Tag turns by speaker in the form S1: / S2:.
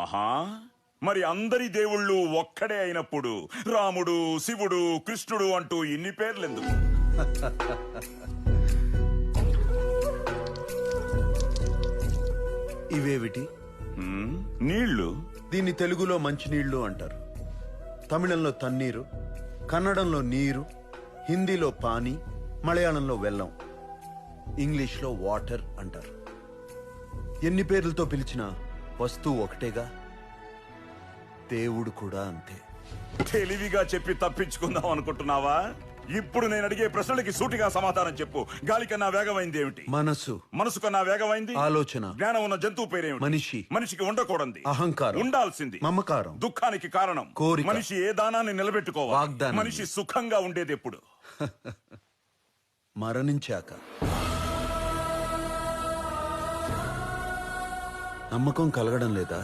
S1: ఆహా, మరి అందరి దేవుళ్ళు ఒక్కడే అయినప్పుడు రాముడు, శివుడు, కృష్ణుడు అంటూ ఇన్ని పేర్లెందుకు?
S2: ఇవేవిటి?
S1: నీళ్లు.
S2: దీన్ని తెలుగులో మంచినీళ్లు అంటారు, తమిళంలో తన్నీరు, కన్నడంలో నీరు, హిందీలో పానీ, మలయాళంలో వెల్లం, ఇంగ్లీష్లో వాటర్ అంటారు. ఎన్ని పేర్లతో పిలిచినా వస్తువు ఒకటేగా. దేవుడు కూడా అంతే.
S1: తెలివిగా చెప్పి తప్పించుకుందాం అనుకుంటున్నావా? ఇప్పుడు నేను అడిగే ప్రశ్నలకి సూటిగా సమాధానం చెప్పు. గాలి కన్నా వేగమైంది ఏమిటి?
S2: మనసు.
S1: మనసు కన్నా వేగమైంది
S2: ఆలోచన.
S1: జ్ఞానం ఉన్న జంతువు పేరేమిటి?
S2: మనిషి.
S1: మనిషికి ఉండకూడదు
S2: అహంకారం.
S1: ఉండాల్సింది
S2: మమకారం.
S1: దుఃఖానికి కారణం
S2: కోరిక.
S1: మనిషి ఏ దానాన్ని నిలబెట్టుకోవాలి?
S2: వాగ్దానం.
S1: మనిషి సుఖంగా ఉండేది ఎప్పుడు?
S2: మరణించాక. నమ్మకం కలగడం లేదా?